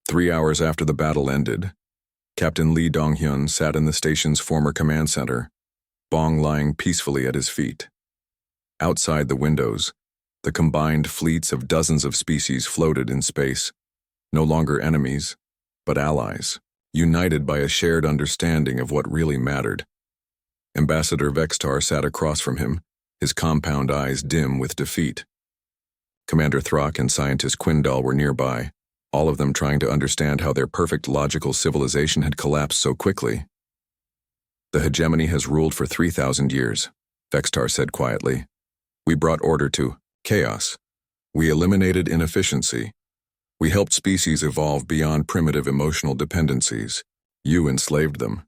3 hours after the battle ended, Captain Lee Dong-hyun sat in the station's former command center, Bong lying peacefully at his feet. Outside the windows, the combined fleets of dozens of species floated in space, no longer enemies, but allies, united by a shared understanding of what really mattered. Ambassador Vextar sat across from him, his compound eyes dim with defeat. Commander Throck and scientist Quindal were nearby, all of them trying to understand how their perfect logical civilization had collapsed so quickly. The hegemony has ruled for 3,000 years, Vextar said quietly. We brought order to chaos. We eliminated inefficiency. We helped species evolve beyond primitive emotional dependencies. You enslaved them,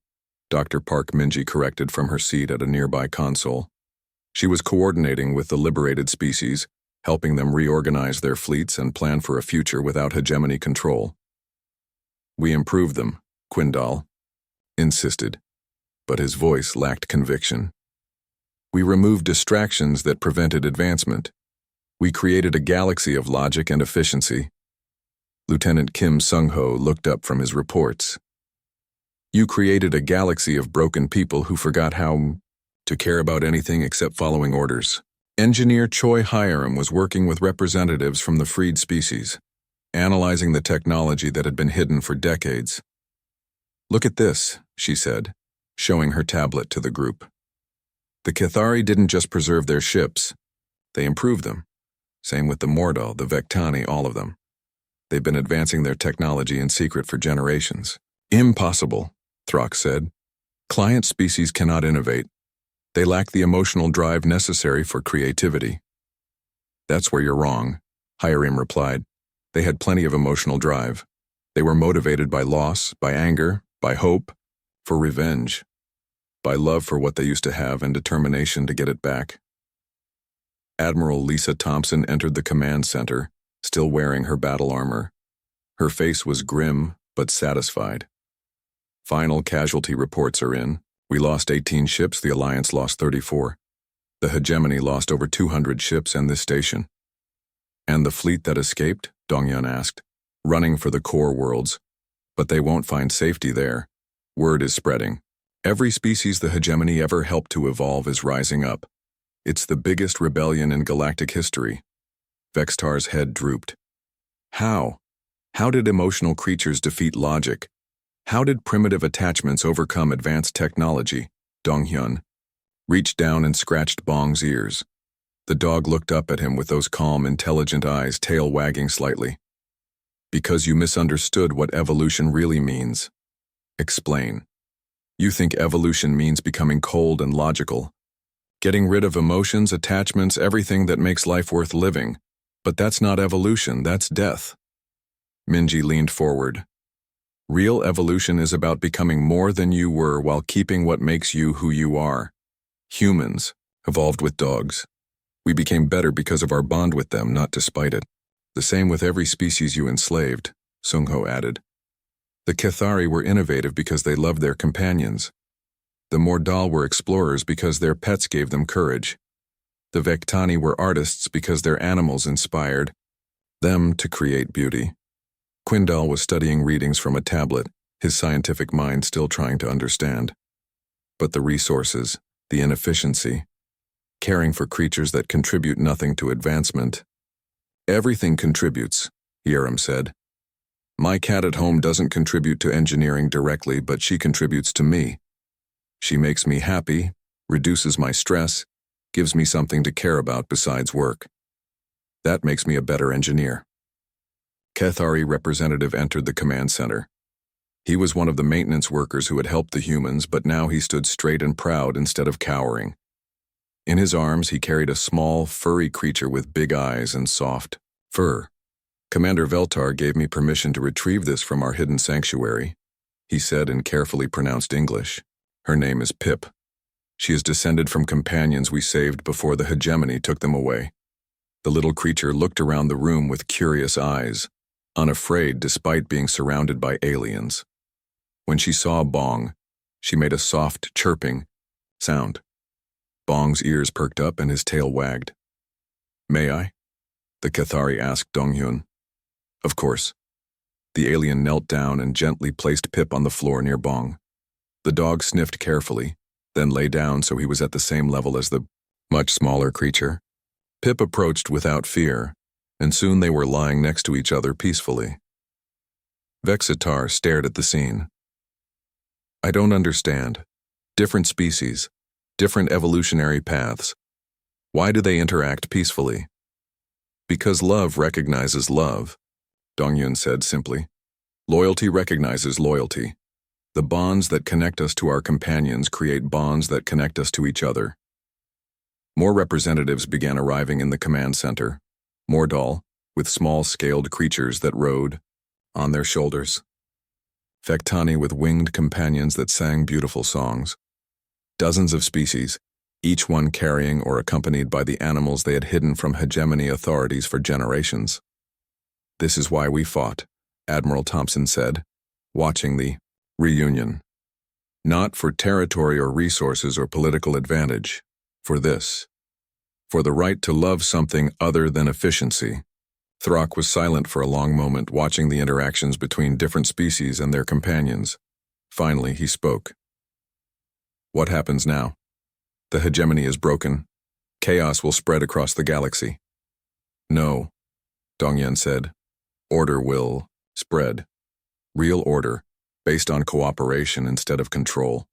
Dr. Park Minji corrected from her seat at a nearby console. She was coordinating with the liberated species, helping them reorganize their fleets and plan for a future without hegemony control. We improved them, Quindal insisted, but his voice lacked conviction. We removed distractions that prevented advancement. We created a galaxy of logic and efficiency. Lieutenant Kim Sung-ho looked up from his reports. You created a galaxy of broken people who forgot how to care about anything except following orders. Engineer Choi Hiram was working with representatives from the freed species, analyzing the technology that had been hidden for decades. Look at this, she said, showing her tablet to the group. The Cathari didn't just preserve their ships, they improved them. Same with the Mordal, the Vectani, all of them. They've been advancing their technology in secret for generations. Impossible, Throck said. Client species cannot innovate. They lack the emotional drive necessary for creativity. That's where you're wrong, Hiram replied. They had plenty of emotional drive. They were motivated by loss, by anger, by hope, for revenge, by love for what they used to have and determination to get it back. Admiral Lisa Thompson entered the command center, still wearing her battle armor. Her face was grim, but satisfied. Final casualty reports are in. We lost 18 ships, the Alliance lost 34. The hegemony lost over 200 ships and this station. And the fleet that escaped? Dong-hyun asked, running for the core worlds. But they won't find safety there. Word is spreading. Every species the hegemony ever helped to evolve is rising up. It's the biggest rebellion in galactic history. Vextar's head drooped. How? How did emotional creatures defeat logic? How did primitive attachments overcome advanced technology? Dong-hyun reached down and scratched Bong's ears. The dog looked up at him with those calm, intelligent eyes, tail wagging slightly. Because you misunderstood what evolution really means. Explain. You think evolution means becoming cold and logical, getting rid of emotions, attachments, everything that makes life worth living. But that's not evolution, that's death. Minji leaned forward. Real evolution is about becoming more than you were while keeping what makes you who you are. Humans evolved with dogs. We became better because of our bond with them, not despite it. The same with every species you enslaved, Sung-ho added. The Cathari were innovative because they loved their companions. The Mordal were explorers because their pets gave them courage. The Vectani were artists because their animals inspired them to create beauty. Quindal was studying readings from a tablet, his scientific mind still trying to understand. But the resources, the inefficiency, caring for creatures that contribute nothing to advancement. Everything contributes, Hiram said. My cat at home doesn't contribute to engineering directly, but she contributes to me. She makes me happy, reduces my stress, gives me something to care about besides work. That makes me a better engineer. Cathari representative entered the command center. He was one of the maintenance workers who had helped the humans, but now he stood straight and proud instead of cowering. In his arms, he carried a small, furry creature with big eyes and soft fur. Commander Veltar gave me permission to retrieve this from our hidden sanctuary, he said in carefully pronounced English. Her name is Pip. She is descended from companions we saved before the hegemony took them away. The little creature looked around the room with curious eyes, unafraid despite being surrounded by aliens. When she saw Bong, she made a soft, chirping sound. Bong's ears perked up and his tail wagged. May I? The Cathari asked Dong-hyun. Of course. The alien knelt down and gently placed Pip on the floor near Bong. The dog sniffed carefully, then lay down so he was at the same level as the much smaller creature. Pip approached without fear, and soon they were lying next to each other peacefully. Vexitar stared at the scene. I don't understand. Different species, different evolutionary paths. Why do they interact peacefully? Because love recognizes love, Dongyun said simply. Loyalty recognizes loyalty. The bonds that connect us to our companions create bonds that connect us to each other. More representatives began arriving in the command center, Mordal, with small scaled creatures that rode on their shoulders. Vectani with winged companions that sang beautiful songs. Dozens of species, each one carrying or accompanied by the animals they had hidden from hegemony authorities for generations. This is why we fought, Admiral Thompson said, watching the reunion. Not for territory or resources or political advantage, for this. For the right to love something other than efficiency. Throck was silent for a long moment, watching the interactions between different species and their companions. Finally, he spoke. What happens now? The hegemony is broken. Chaos will spread across the galaxy. No, Dongyan said. Order will spread. Real order, based on cooperation instead of control.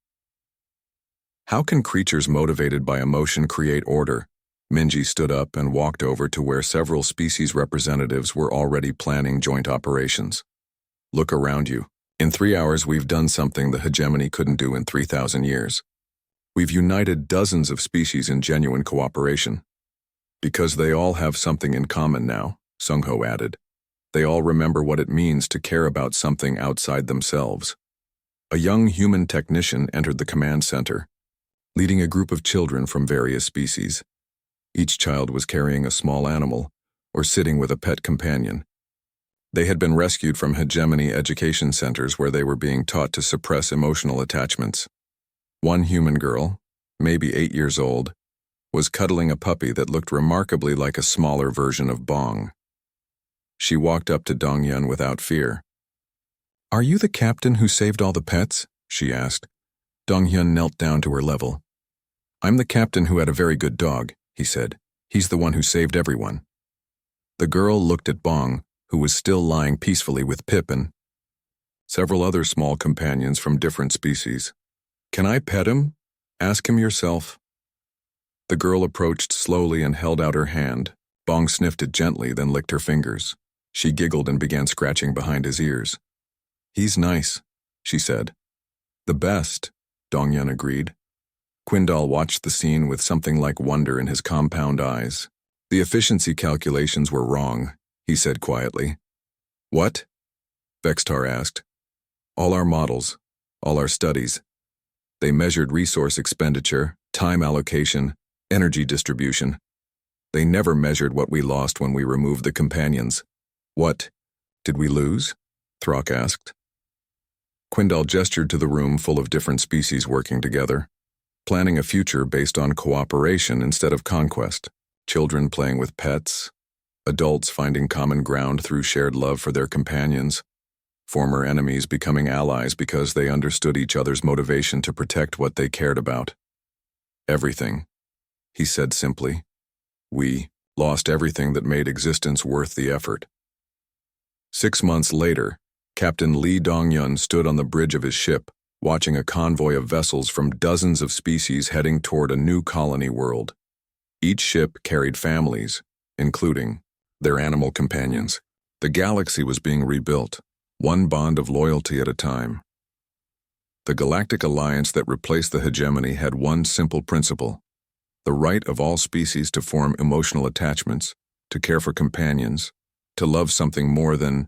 How can creatures motivated by emotion create order? Minji stood up and walked over to where several species representatives were already planning joint operations. Look around you. In 3 hours, we've done something the hegemony couldn't do in 3,000 years. We've united dozens of species in genuine cooperation. Because they all have something in common now, Sungho added. They all remember what it means to care about something outside themselves. A young human technician entered the command center, leading a group of children from various species. Each child was carrying a small animal or sitting with a pet companion. They had been rescued from hegemony education centers where they were being taught to suppress emotional attachments. One human girl, maybe 8 years old, was cuddling a puppy that looked remarkably like a smaller version of Bong. She walked up to Dongyun without fear. Are you the captain who saved all the pets? She asked. Dongyun knelt down to her level. I'm the captain who had a very good dog, he said. He's the one who saved everyone. The girl looked at Bong, who was still lying peacefully with Pip and several other small companions from different species. Can I pet him? Ask him yourself. The girl approached slowly and held out her hand. Bong sniffed it gently, then licked her fingers. She giggled and began scratching behind his ears. He's nice, she said. The best, Dongyun agreed. Quindal watched the scene with something like wonder in his compound eyes. The efficiency calculations were wrong, he said quietly. What? Vextar asked. All our models, all our studies. They measured resource expenditure, time allocation, energy distribution. They never measured what we lost when we removed the companions. What? Did we lose? Throck asked. Quindal gestured to the room full of different species working together, planning a future based on cooperation instead of conquest. Children playing with pets, adults finding common ground through shared love for their companions, former enemies becoming allies because they understood each other's motivation to protect what they cared about. Everything, he said simply. We lost everything that made existence worth the effort. 6 months later, Captain Lee Dongyun stood on the bridge of his ship, watching a convoy of vessels from dozens of species heading toward a new colony world. Each ship carried families, including their animal companions. The galaxy was being rebuilt, one bond of loyalty at a time. The galactic alliance that replaced the hegemony had one simple principle: the right of all species to form emotional attachments, to care for companions, to love something more than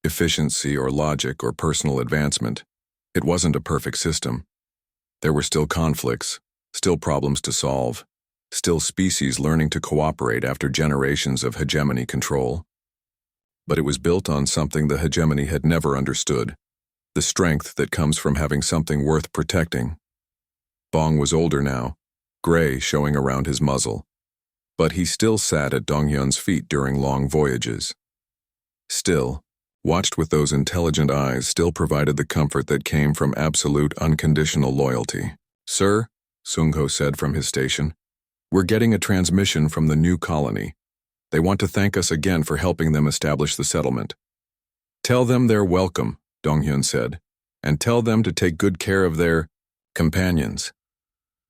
efficiency or logic or personal advancement. It wasn't a perfect system. There were still conflicts, still problems to solve, still species learning to cooperate after generations of hegemony control. But it was built on something the hegemony had never understood: the strength that comes from having something worth protecting. Bong was older now, gray showing around his muzzle, but he still sat at Dongyun's feet during long voyages. Still, watched with those intelligent eyes, still provided the comfort that came from absolute, unconditional loyalty. "Sir," Sung-ho said from his station, "we're getting a transmission from the new colony. They want to thank us again for helping them establish the settlement." "Tell them they're welcome," Dong-hyun said, "and tell them to take good care of their companions."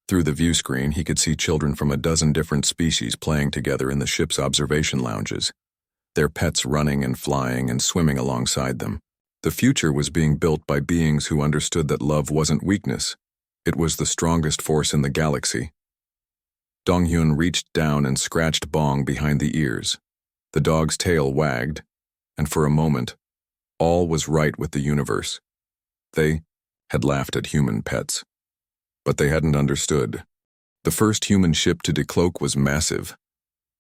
Through the view screen, he could see children from a dozen different species playing together in the ship's observation lounges, their pets running and flying and swimming alongside them. The future was being built by beings who understood that love wasn't weakness. It was the strongest force in the galaxy. Dong-hyun reached down and scratched Bong behind the ears. The dog's tail wagged, and for a moment, all was right with the universe. They had laughed at human pets. But they hadn't understood. The first human ship to decloak was massive.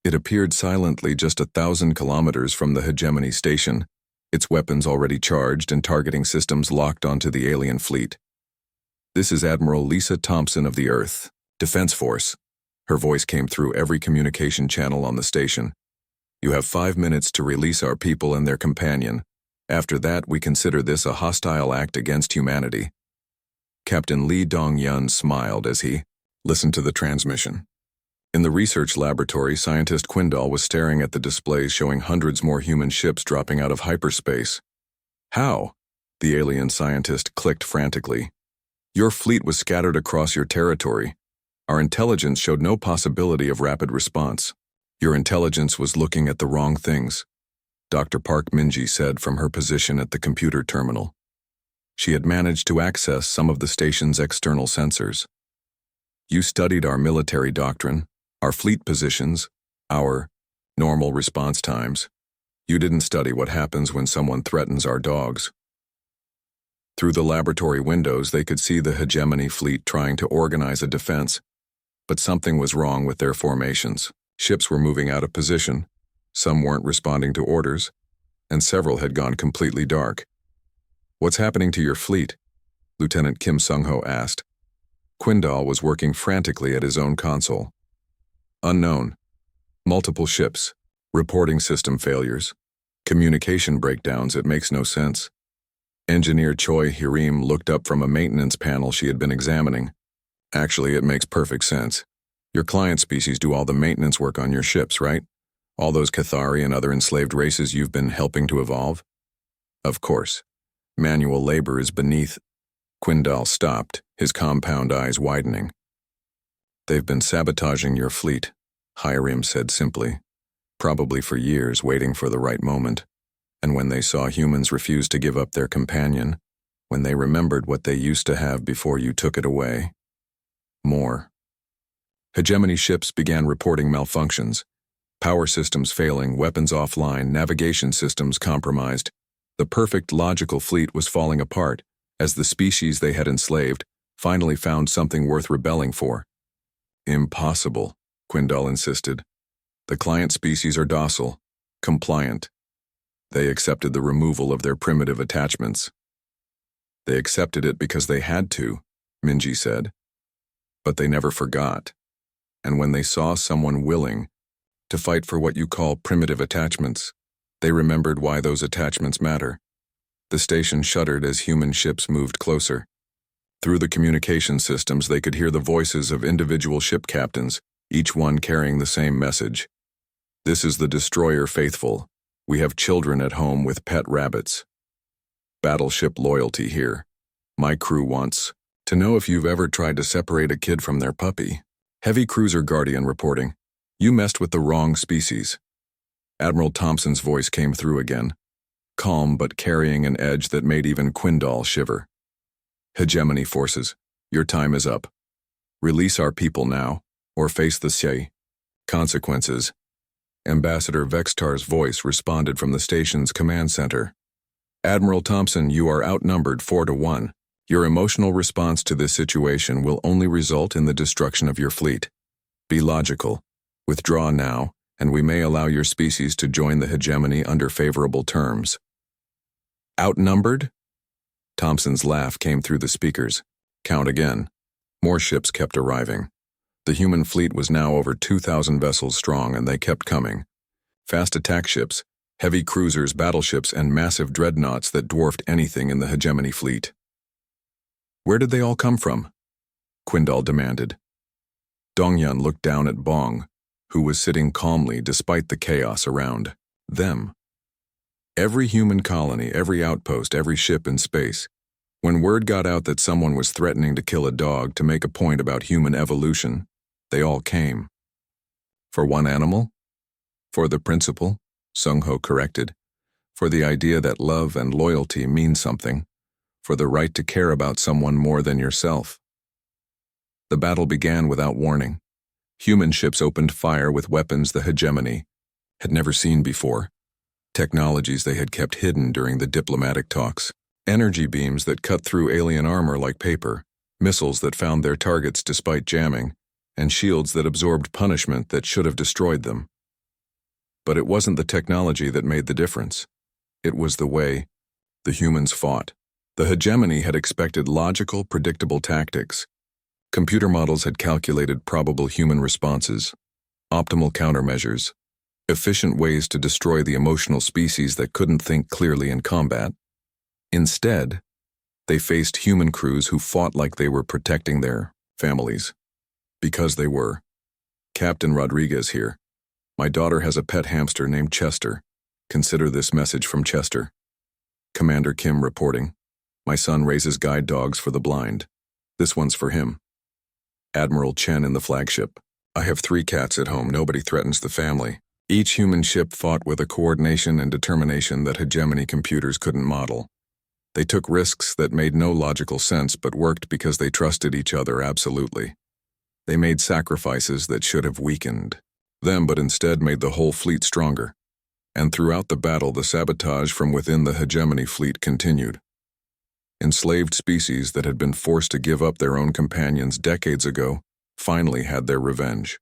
It appeared silently just 1,000 kilometers from the hegemony station, its weapons already charged and targeting systems locked onto the alien fleet. "This is Admiral Lisa Thompson of the Earth Defense Force." Her voice came through every communication channel on the station. "You have 5 minutes to release our people and their companion. After that, we consider this a hostile act against humanity." Captain Lee Dong-hyun smiled as he listened to the transmission. In the research laboratory, scientist Quindal was staring at the displays showing hundreds more human ships dropping out of hyperspace. "How?" the alien scientist clicked frantically. "Your fleet was scattered across your territory. Our intelligence showed no possibility of rapid response. Your intelligence was looking at the wrong things," Dr. Park Minji said from her position at the computer terminal. She had managed to access some of the station's external sensors. "You studied our military doctrine, our fleet positions, our normal response times. You didn't study what happens when someone threatens our dogs." Through the laboratory windows, they could see the hegemony fleet trying to organize a defense, but something was wrong with their formations. Ships were moving out of position, some weren't responding to orders, and several had gone completely dark. "What's happening to your fleet?" Lieutenant Kim Sung-ho asked. Quindal was working frantically at his own console. "Unknown. Multiple ships. Reporting system failures. Communication breakdowns. It makes no sense." Engineer Choi Hirim looked up from a maintenance panel she had been examining. "Actually, it makes perfect sense. Your client species do all the maintenance work on your ships, right? All those Cathari and other enslaved races you've been helping to evolve?" "Of course. Manual labor is beneath." Quindal stopped, his compound eyes widening. "They've been sabotaging your fleet," Hiram said simply. "Probably for years, waiting for the right moment. And when they saw humans refuse to give up their companion, when they remembered what they used to have before you took it away. More." Hegemony ships began reporting malfunctions. Power systems failing, weapons offline, navigation systems compromised. The perfect logical fleet was falling apart as the species they had enslaved finally found something worth rebelling for. "Impossible," Quindal insisted. "The client species are docile, compliant. They accepted the removal of their primitive attachments." "They accepted it because they had to," Minji said. "But they never forgot. And when they saw someone willing to fight for what you call primitive attachments, they remembered why those attachments matter." The station shuddered as human ships moved closer. Through the communication systems, they could hear the voices of individual ship captains, each one carrying the same message. "This is the destroyer faithful. We have children at home with pet rabbits. Battleship loyalty here. My crew wants to know if you've ever tried to separate a kid from their puppy. Heavy cruiser Guardian reporting. You messed with the wrong species." Admiral Thompson's voice came through again, calm but carrying an edge that made even Quindal shiver. "Hegemony forces, your time is up. Release our people now, or face the consequences." Ambassador Vextar's voice responded from the station's command center. "Admiral Thompson, you are outnumbered 4-1. Your emotional response to this situation will only result in the destruction of your fleet. Be logical. Withdraw now, and we may allow your species to join the hegemony under favorable terms." "Outnumbered?" Thompson's laugh came through the speakers. "Count again." More ships kept arriving. The human fleet was now over 2,000 vessels strong, and they kept coming. Fast attack ships, Heavy cruisers, battleships, and massive dreadnoughts that dwarfed anything in the hegemony fleet. Where did they all come from? Quindal demanded. Dongyun looked down at Bong, who was sitting calmly despite the chaos around them. Every human colony, every outpost, every ship in space. When word got out that someone was threatening to kill a dog to make a point about human evolution, they all came. For one animal? For the principle? Sung-ho corrected. For the idea that love and loyalty mean something. For the right to care about someone more than yourself. The battle began without warning. Human ships opened fire with weapons the hegemony had never seen before. Technologies they had kept hidden during the diplomatic talks. Energy beams that cut through alien armor like paper. Missiles that found their targets despite jamming. And shields that absorbed punishment that should have destroyed them. But it wasn't the technology that made the difference. It was the way the humans fought. The hegemony had expected logical, predictable tactics. Computer models had calculated probable human responses, optimal countermeasures, efficient ways to destroy the emotional species that couldn't think clearly in combat. Instead, they faced human crews who fought like they were protecting their families. Because they were. Captain Rodriguez here. My daughter has a pet hamster named Chester. Consider this message from Chester. Commander Kim reporting. My son raises guide dogs for the blind. This one's for him. Admiral Chen in the flagship. I have 3 cats at home. Nobody threatens the family. Each human ship fought with a coordination and determination that hegemony computers couldn't model. They took risks that made no logical sense but worked because they trusted each other absolutely. They made sacrifices that should have weakened them but instead made the whole fleet stronger. And throughout the battle, the sabotage from within the hegemony fleet continued. Enslaved species that had been forced to give up their own companions decades ago finally had their revenge.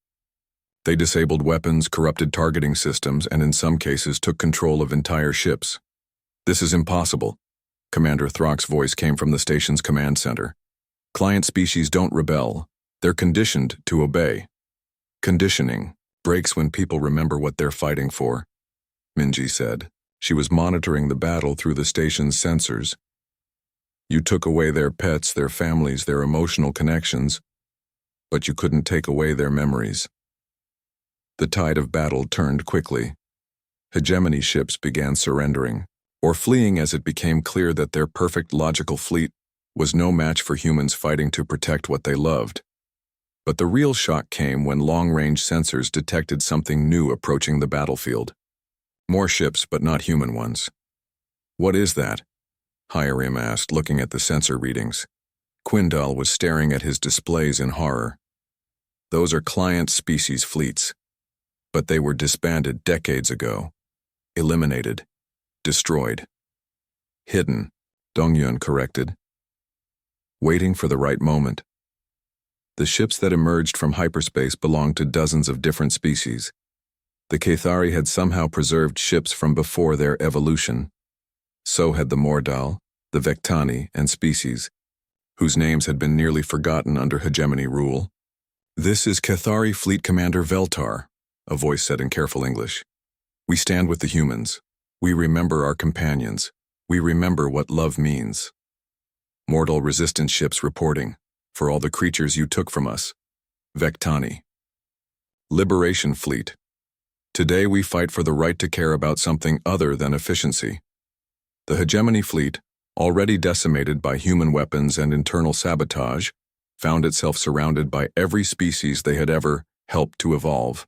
They disabled weapons, corrupted targeting systems, and in some cases took control of entire ships. This is impossible. Commander Throck's voice came from the station's command center. Client species don't rebel. They're conditioned to obey. Conditioning breaks when people remember what they're fighting for, Minji said. She was monitoring the battle through the station's sensors. You took away their pets, their families, their emotional connections, but you couldn't take away their memories. The tide of battle turned quickly. Hegemony ships began surrendering, or fleeing as it became clear that their perfect logical fleet was no match for humans fighting to protect what they loved. But the real shock came when long-range sensors detected something new approaching the battlefield. More ships, but not human ones. What is that? Hiram asked, looking at the sensor readings. Quindal was staring at his displays in horror. Those are client species fleets. But they were disbanded decades ago. Eliminated. Destroyed. Hidden, Dongyun corrected. Waiting for the right moment. The ships that emerged from hyperspace belonged to dozens of different species. The Cathari had somehow preserved ships from before their evolution. So had the Mordal, the Vectani, and species, whose names had been nearly forgotten under hegemony rule. This is Cathari Fleet Commander Veltar, a voice said in careful English. We stand with the humans. We remember our companions. We remember what love means. Mortal resistance ships reporting, for all the creatures you took from us. Vectani. Liberation Fleet. Today we fight for the right to care about something other than efficiency. The hegemony fleet, already decimated by human weapons and internal sabotage, found itself surrounded by every species they had ever helped to evolve.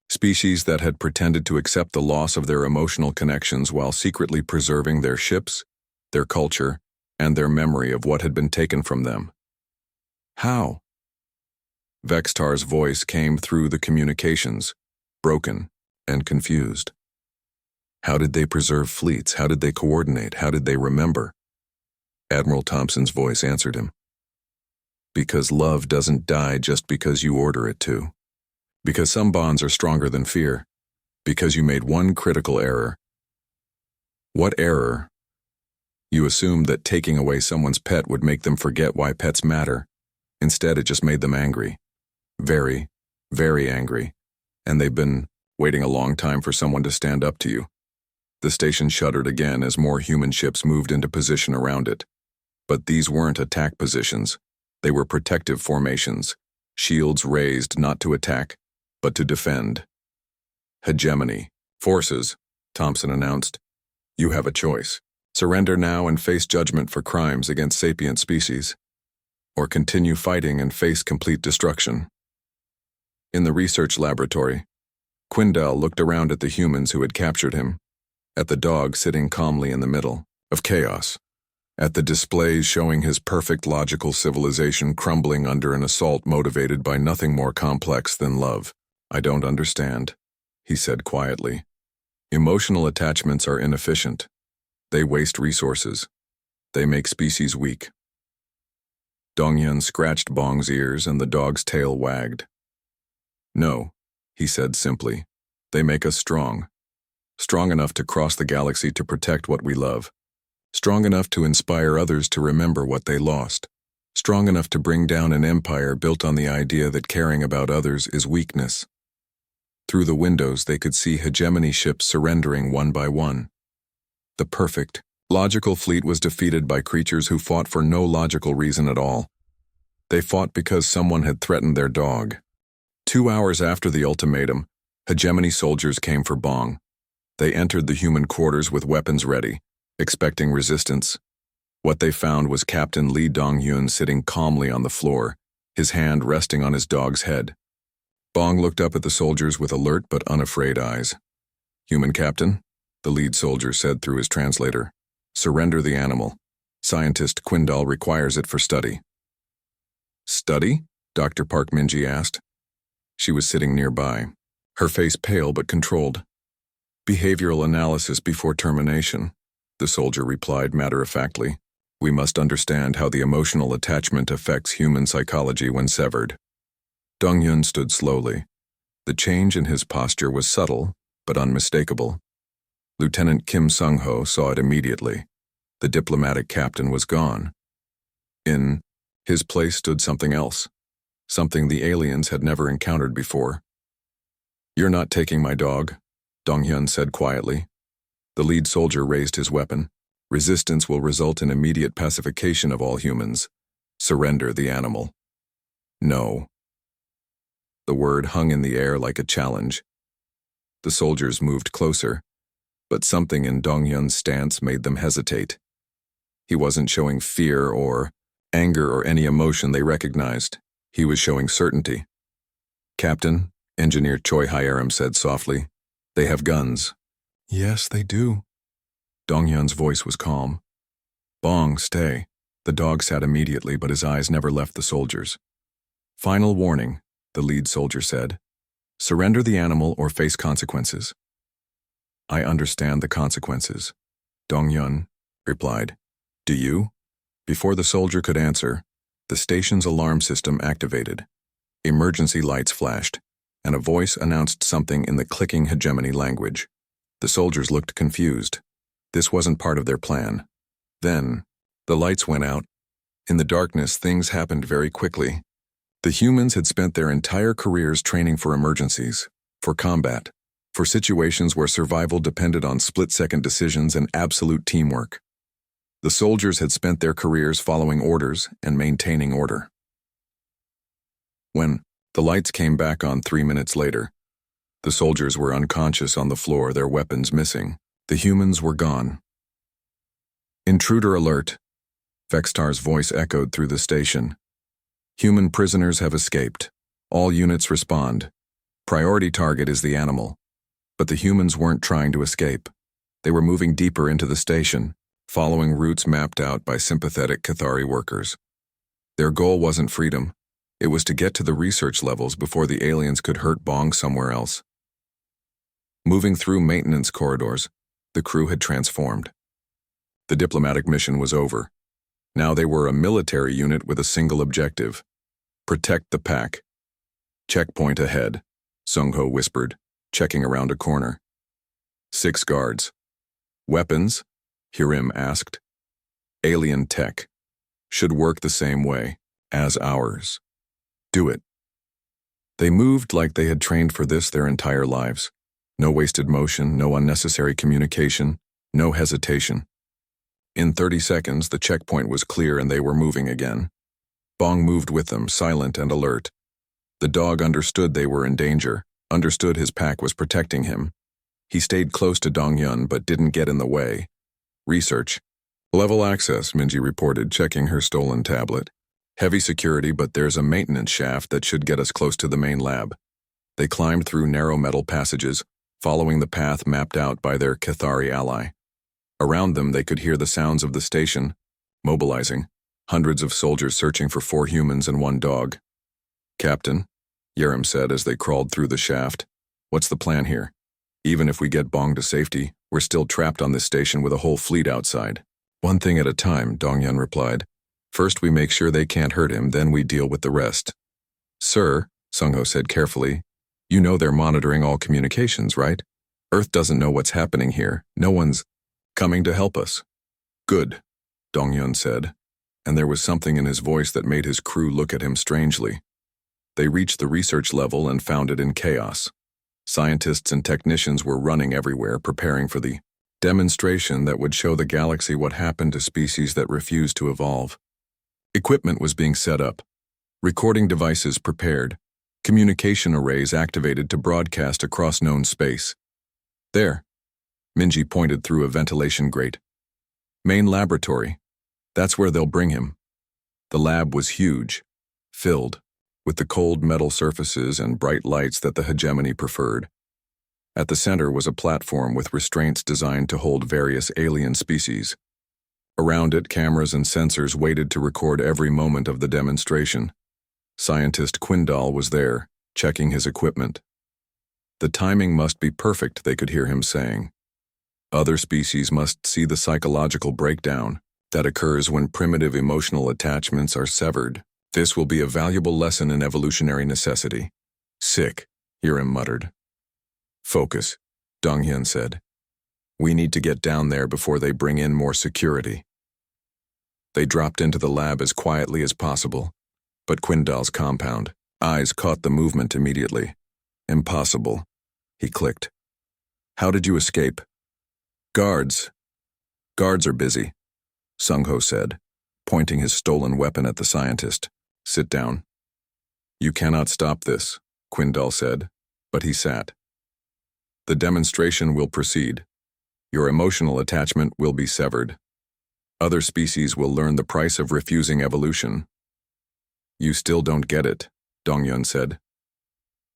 Species that had pretended to accept the loss of their emotional connections while secretly preserving their ships, their culture, and their memory of what had been taken from them. How? Vextar's voice came through the communications, broken and confused. How did they preserve fleets? How did they coordinate? How did they remember? Admiral Thompson's voice answered him. Because love doesn't die just because you order it to. Because some bonds are stronger than fear. Because you made one critical error. What error? You assumed that taking away someone's pet would make them forget why pets matter. Instead, it just made them angry. Very, very angry. And they've been waiting a long time for someone to stand up to you. The station shuddered again as more human ships moved into position around it. But these weren't attack positions. They were protective formations, shields raised not to attack, but to defend. Hegemony. Forces, Thompson announced. You have a choice. Surrender now and face judgment for crimes against sapient species, or continue fighting and face complete destruction. In the research laboratory, Quindel looked around at the humans who had captured him, at the dog sitting calmly in the middle of chaos, at the displays showing his perfect logical civilization crumbling under an assault motivated by nothing more complex than love. I don't understand, he said quietly. Emotional attachments are inefficient. They waste resources. They make species weak. Dongyun scratched Bong's ears and the dog's tail wagged. No, he said simply. They make us strong. Strong enough to cross the galaxy to protect what we love. Strong enough to inspire others to remember what they lost. Strong enough to bring down an empire built on the idea that caring about others is weakness. Through the windows they could see hegemony ships surrendering one by one. The perfect, logical fleet was defeated by creatures who fought for no logical reason at all. They fought because someone had threatened their dog. 2 hours after the ultimatum, hegemony soldiers came for Bong. They entered the human quarters with weapons ready, expecting resistance. What they found was Captain Lee Dong-hyun sitting calmly on the floor, his hand resting on his dog's head. Bong looked up at the soldiers with alert but unafraid eyes. Human captain, the lead soldier said through his translator. Surrender the animal. Scientist Quindal requires it for study. Study? Dr. Park Minji asked. She was sitting nearby, her face pale but controlled. Behavioral analysis before termination, the soldier replied matter-of-factly. We must understand how the emotional attachment affects human psychology when severed. Dong-hyun stood slowly. The change in his posture was subtle, but unmistakable. Lieutenant Kim Sung-ho saw it immediately. The diplomatic captain was gone. In his place stood something else, something the aliens had never encountered before. You're not taking my dog, Dong-hyun said quietly. The lead soldier raised his weapon. Resistance will result in immediate pacification of all humans. Surrender the animal. No. The word hung in the air like a challenge. The soldiers moved closer, but something in Dong-hyun's stance made them hesitate. He wasn't showing fear or anger or any emotion they recognized. He was showing certainty. Captain, Engineer Choi Hyerim said softly, they have guns. Yes, they do. Dong-hyun's voice was calm. Bong, stay. The dog sat immediately, but his eyes never left the soldiers. Final warning, the lead soldier said. Surrender the animal or face consequences. I understand the consequences, Dong-hyun replied. Do you? Before the soldier could answer, the station's alarm system activated. Emergency lights flashed, and a voice announced something in the clicking hegemony language. The soldiers looked confused. This wasn't part of their plan. Then, the lights went out. In the darkness, things happened very quickly. The humans had spent their entire careers training for emergencies, for combat, for situations where survival depended on split-second decisions and absolute teamwork. The soldiers had spent their careers following orders and maintaining order. When the lights came back on 3 minutes later, the soldiers were unconscious on the floor, their weapons missing. The humans were gone. Intruder alert, Vextar's voice echoed through the station. Human prisoners have escaped. All units respond. Priority target is the animal. But the humans weren't trying to escape. They were moving deeper into the station, following routes mapped out by sympathetic Cathari workers. Their goal wasn't freedom. It was to get to the research levels before the aliens could hurt Bong somewhere else. Moving through maintenance corridors, the crew had transformed. The diplomatic mission was over. Now they were a military unit with a single objective: protect the pack. Checkpoint ahead, Sung-ho whispered, checking around a corner. 6 guards. Weapons? Hirim asked. Alien tech. Should work the same way as ours. Do it. They moved like they had trained for this their entire lives. No wasted motion, no unnecessary communication, no hesitation. In 30 seconds, the checkpoint was clear and they were moving again. Bong moved with them, silent and alert. The dog understood they were in danger, understood his pack was protecting him. He stayed close to Dongyun but didn't get in the way. Research. Level access, Minji reported, checking her stolen tablet. Heavy security, but there's a maintenance shaft that should get us close to the main lab. They climbed through narrow metal passages, following the path mapped out by their Cathari ally. Around them, they could hear the sounds of the station, mobilizing, hundreds of soldiers searching for 4 humans and 1 dog. Captain, Yerem said as they crawled through the shaft, what's the plan here? Even if we get Bong to safety, we're still trapped on this station with a whole fleet outside. One thing at a time, Dongyun replied. First we make sure they can't hurt him, then we deal with the rest. Sir, Sungho said carefully, you know they're monitoring all communications, right? Earth doesn't know what's happening here. No one's coming to help us. Good, Dongyun said, and there was something in his voice that made his crew look at him strangely. They reached the research level and found it in chaos. Scientists and technicians were running everywhere, preparing for the demonstration that would show the galaxy what happened to species that refused to evolve. Equipment was being set up, recording devices prepared, communication arrays activated to broadcast across known space. There, Minji pointed through a ventilation grate. Main laboratory. That's where they'll bring him. The lab was huge, filled, with the cold metal surfaces and bright lights that the hegemony preferred. At the center was a platform with restraints designed to hold various alien species. Around it, cameras and sensors waited to record every moment of the demonstration. Scientist Quindal was there, checking his equipment. The timing must be perfect, they could hear him saying. Other species must see the psychological breakdown that occurs when primitive emotional attachments are severed. This will be a valuable lesson in evolutionary necessity. Sick, Hiram muttered. Focus, Donghyun said. We need to get down there before they bring in more security. They dropped into the lab as quietly as possible, but Quindal's compound eyes caught the movement immediately. Impossible, he clicked. How did you escape? Guards. Guards are busy, Sungho said, pointing his stolen weapon at the scientist. Sit down. You cannot stop this, Quindal said, but he sat. The demonstration will proceed. Your emotional attachment will be severed. Other species will learn the price of refusing evolution. You still don't get it, Dongyun said.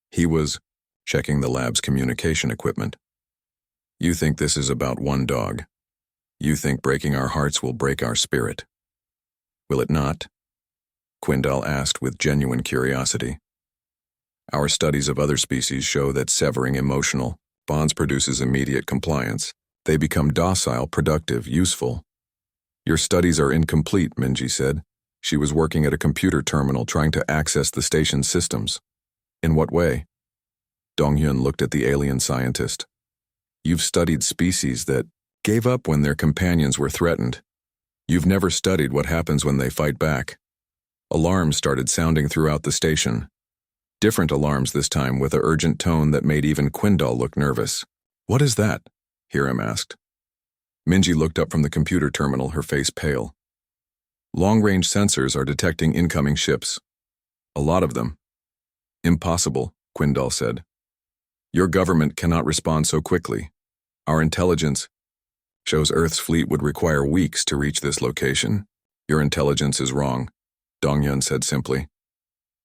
He was checking the lab's communication equipment. You think this is about 1 dog. You think breaking our hearts will break our spirit. Will it not? Quindal asked with genuine curiosity. Our studies of other species show that severing emotional bonds produces immediate compliance. They become docile, productive, useful. Your studies are incomplete, Minji said. She was working at a computer terminal trying to access the station's systems. In what way? Donghyun looked at the alien scientist. You've studied species that gave up when their companions were threatened. You've never studied what happens when they fight back. Alarms started sounding throughout the station. Different alarms this time with an urgent tone that made even Quindal look nervous. What is that? Hiram asked. Minji looked up from the computer terminal, her face pale. Long-range sensors are detecting incoming ships. A lot of them. Impossible, Quindal said. Your government cannot respond so quickly. Our intelligence shows Earth's fleet would require weeks to reach this location. Your intelligence is wrong, Dongyun said simply.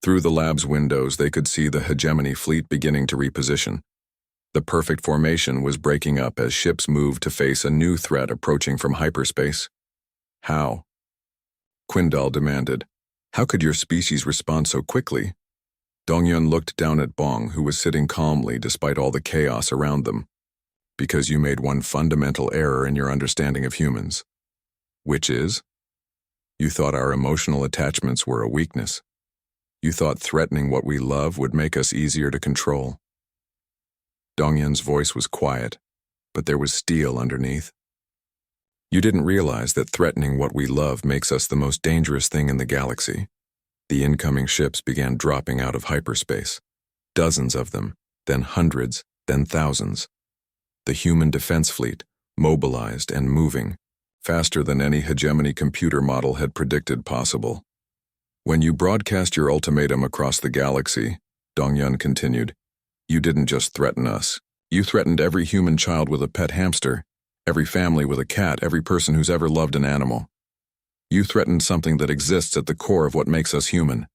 Through the lab's windows, they could see the hegemony fleet beginning to reposition. The perfect formation was breaking up as ships moved to face a new threat approaching from hyperspace. How? Quindal demanded. How could your species respond so quickly? Dongyun looked down at Bong, who was sitting calmly despite all the chaos around them. Because you made one fundamental error in your understanding of humans. Which is? You thought our emotional attachments were a weakness. You thought threatening what we love would make us easier to control. Dongyun's voice was quiet, but there was steel underneath. You didn't realize that threatening what we love makes us the most dangerous thing in the galaxy. The incoming ships began dropping out of hyperspace. Dozens of them, then hundreds, then thousands. The human defense fleet, mobilized and moving, faster than any hegemony computer model had predicted possible. When you broadcast your ultimatum across the galaxy, Dongyun continued, you didn't just threaten us. You threatened every human child with a pet hamster, every family with a cat, every person who's ever loved an animal. You threatened something that exists at the core of what makes us human.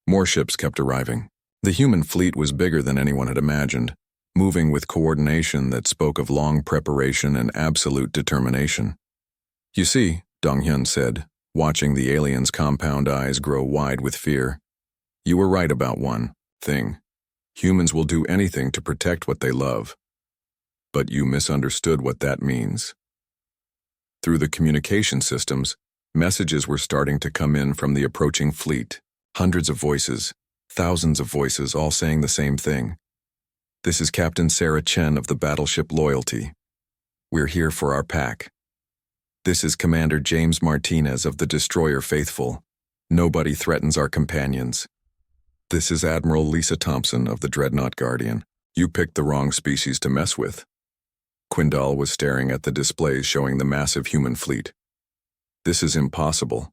More ships kept arriving. The human fleet was bigger than anyone had imagined, moving with coordination that spoke of long preparation and absolute determination. You see, Donghyun said, watching the alien's compound eyes grow wide with fear, you were right about one thing. Humans will do anything to protect what they love. But you misunderstood what that means. Through the communication systems, messages were starting to come in from the approaching fleet. Hundreds of voices, thousands of voices, all saying the same thing. This is Captain Sarah Chen of the battleship Loyalty. We're here for our pack. This is Commander James Martinez of the destroyer Faithful. Nobody threatens our companions. This is Admiral Lisa Thompson of the Dreadnought Guardian. You picked the wrong species to mess with. Quindal was staring at the displays showing the massive human fleet. This is impossible.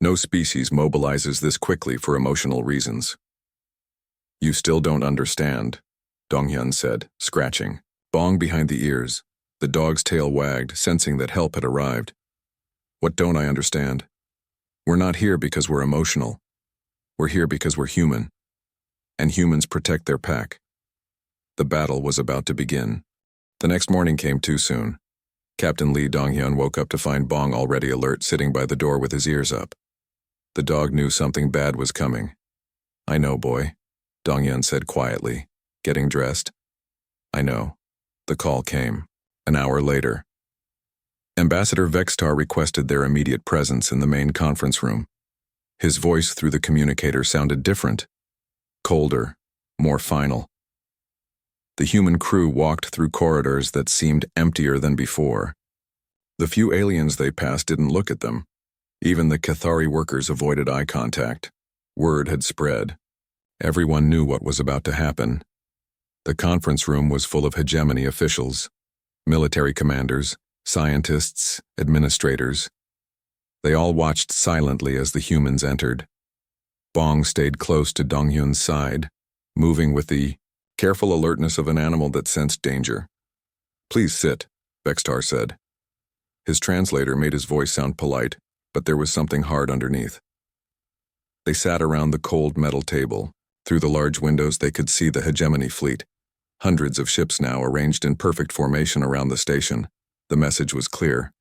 No species mobilizes this quickly for emotional reasons. You still don't understand, Donghyun said, scratching. Bong behind the ears. The dog's tail wagged, sensing that help had arrived. What don't I understand? We're not here because we're emotional. We're here because we're human. And humans protect their pack. The battle was about to begin. The next morning came too soon. Captain Lee Donghyun woke up to find Bong already alert, sitting by the door with his ears up. The dog knew something bad was coming. I know, boy, Donghyun said quietly, getting dressed. I know. The call came. An hour later. Ambassador Vextar requested their immediate presence in the main conference room. His voice through the communicator sounded different, colder, more final. The human crew walked through corridors that seemed emptier than before. The few aliens they passed didn't look at them. Even the Cathari workers avoided eye contact. Word had spread. Everyone knew what was about to happen. The conference room was full of hegemony officials, military commanders, scientists, administrators. They all watched silently as the humans entered. Bong stayed close to Donghyun's side, moving with the careful alertness of an animal that sensed danger. Please sit, Vextar said. His translator made his voice sound polite, but there was something hard underneath. They sat around the cold metal table. Through the large windows they could see the hegemony fleet. Hundreds of ships now arranged in perfect formation around the station. The message was clear.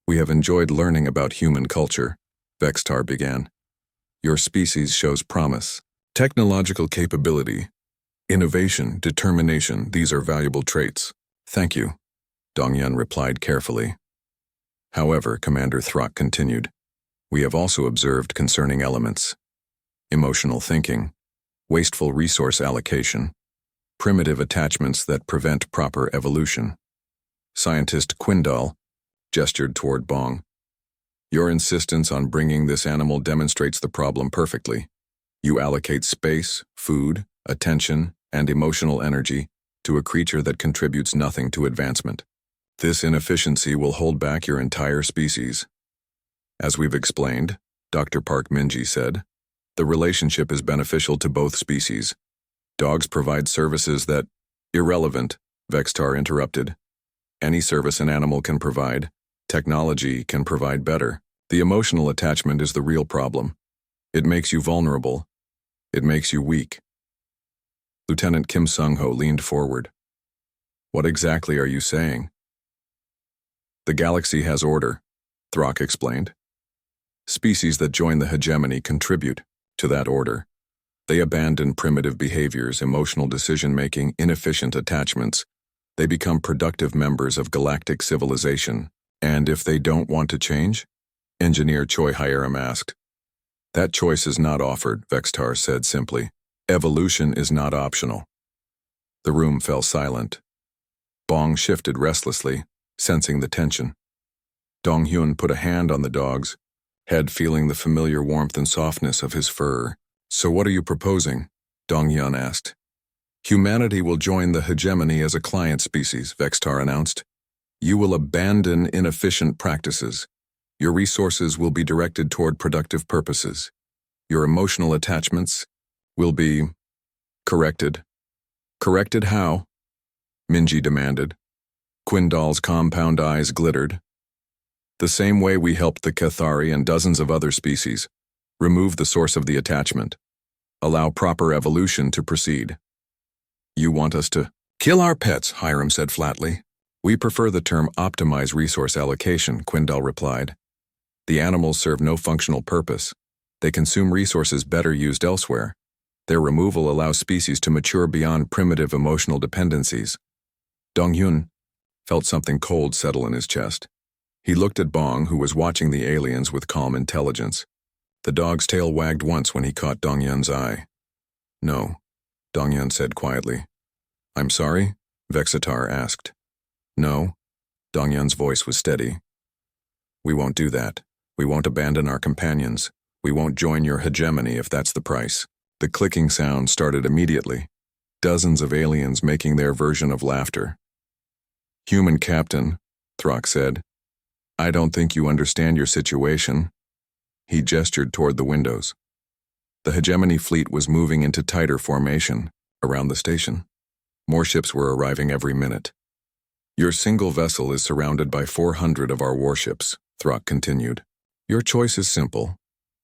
We have enjoyed learning about human culture, Vextar began. Your species shows promise. Technological capability, innovation, determination, these are valuable traits. Thank you, Donghyun replied carefully. However, Commander Throck continued, we have also observed concerning elements. Emotional thinking, wasteful resource allocation, primitive attachments that prevent proper evolution. Scientist Quindal gestured toward Bong. Your insistence on bringing this animal demonstrates the problem perfectly. You allocate space, food, attention, and emotional energy to a creature that contributes nothing to advancement. This inefficiency will hold back your entire species. As we've explained, Dr. Park Minji said, the relationship is beneficial to both species. Dogs provide services that... Irrelevant, Vextar interrupted. Any service an animal can provide, technology can provide better. The emotional attachment is the real problem. It makes you vulnerable. It makes you weak. Lieutenant Kim Sung-ho leaned forward. What exactly are you saying? The galaxy has order, Throck explained. Species that join the hegemony contribute to that order. They abandon primitive behaviors, emotional decision-making, inefficient attachments. They become productive members of galactic civilization. And if they don't want to change? Engineer Choi Hiram asked. That choice is not offered, Vextar said simply. Evolution is not optional. The room fell silent. Bong shifted restlessly, sensing the tension. Donghyun put a hand on the dog's head, feeling the familiar warmth and softness of his fur. So what are you proposing? Donghyun asked. Humanity will join the hegemony as a client species, Vextar announced. You will abandon inefficient practices. Your resources will be directed toward productive purposes. Your emotional attachments will be corrected. Corrected how? Minji demanded. Quindal's compound eyes glittered. The same way we helped the Cathari and dozens of other species. Remove the source of the attachment. Allow proper evolution to proceed. You want us to kill our pets, Hiram said flatly. We prefer the term optimize resource allocation, Quindal replied. The animals serve no functional purpose. They consume resources better used elsewhere. Their removal allows species to mature beyond primitive emotional dependencies. Donghyun felt something cold settle in his chest. He looked at Bong, who was watching the aliens with calm intelligence. The dog's tail wagged once when he caught Dongyun's eye. No, Dongyun said quietly. I'm sorry? Vexitar asked. No. Dongyun's voice was steady. We won't do that. We won't abandon our companions. We won't join your hegemony if that's the price. The clicking sound started immediately. Dozens of aliens making their version of laughter. Human Captain, Throck said. I don't think you understand your situation. He gestured toward the windows. The hegemony fleet was moving into tighter formation around the station. More ships were arriving every minute. Your single vessel is surrounded by 400 of our warships, Throck continued. Your choice is simple.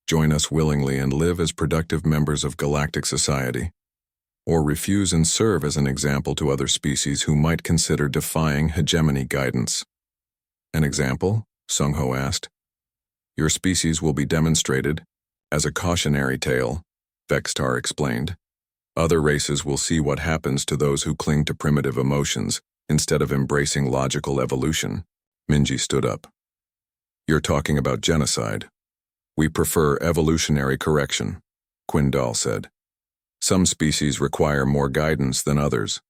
Join us willingly and live as productive members of galactic society. Or refuse and serve as an example to other species who might consider defying hegemony guidance. An example? Sungho asked. Your species will be demonstrated as a cautionary tale, Vextar explained. Other races will see what happens to those who cling to primitive emotions instead of embracing logical evolution. Minji stood up. You're talking about genocide. We prefer evolutionary correction, Quindal said. Some species require more guidance than others.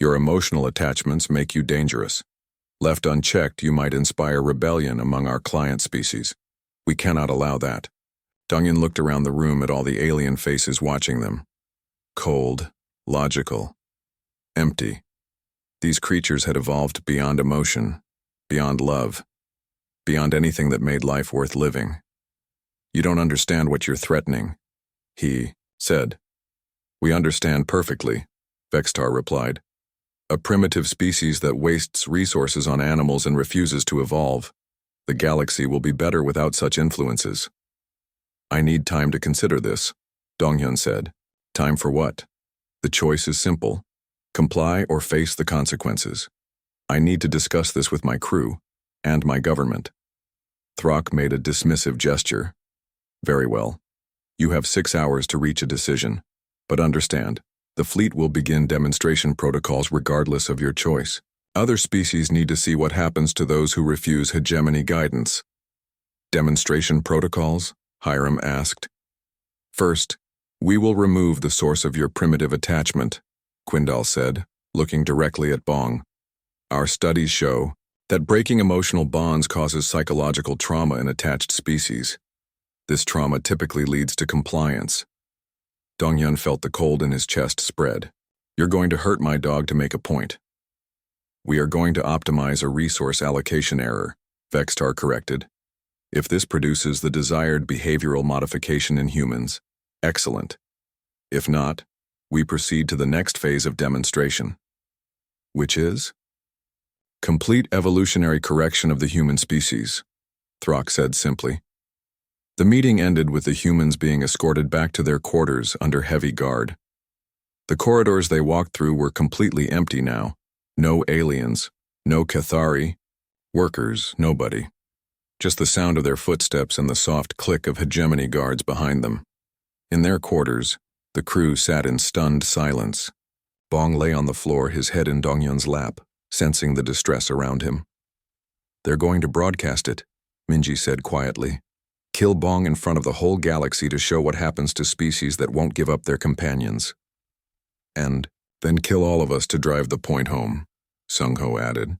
Your emotional attachments make you dangerous. Left unchecked, you might inspire rebellion among our client species. We cannot allow that. Dongyun looked around the room at all the alien faces watching them. Cold, logical, empty. These creatures had evolved beyond emotion, beyond love, beyond anything that made life worth living. You don't understand what you're threatening, he said. We understand perfectly, Vextar replied. A primitive species that wastes resources on animals and refuses to evolve. The galaxy will be better without such influences. I need time to consider this, Donghyun said. Time for what? The choice is simple. Comply or face the consequences. I need to discuss this with my crew and my government. Throck made a dismissive gesture. Very well. You have 6 hours to reach a decision. But understand, the fleet will begin demonstration protocols regardless of your choice. Other species need to see what happens to those who refuse hegemony guidance. Demonstration protocols? Hiram asked. First, we will remove the source of your primitive attachment, Quindal said, looking directly at Bong. Our studies show that breaking emotional bonds causes psychological trauma in attached species. This trauma typically leads to compliance. Dongyun felt the cold in his chest spread. You're going to hurt my dog to make a point. We are going to optimize a resource allocation error, Vextar corrected. If this produces the desired behavioral modification in humans, excellent. If not, we proceed to the next phase of demonstration. Which is? Complete evolutionary correction of the human species, Throck said simply. The meeting ended with the humans being escorted back to their quarters under heavy guard. The corridors they walked through were completely empty now. No aliens, no Cathari, workers, nobody. Just the sound of their footsteps and the soft click of hegemony guards behind them. In their quarters, the crew sat in stunned silence. Bong lay on the floor, his head in Dongyun's lap, sensing the distress around him. They're going to broadcast it, Minji said quietly. Kill Bong in front of the whole galaxy to show what happens to species that won't give up their companions. And then kill all of us to drive the point home, Sungho added.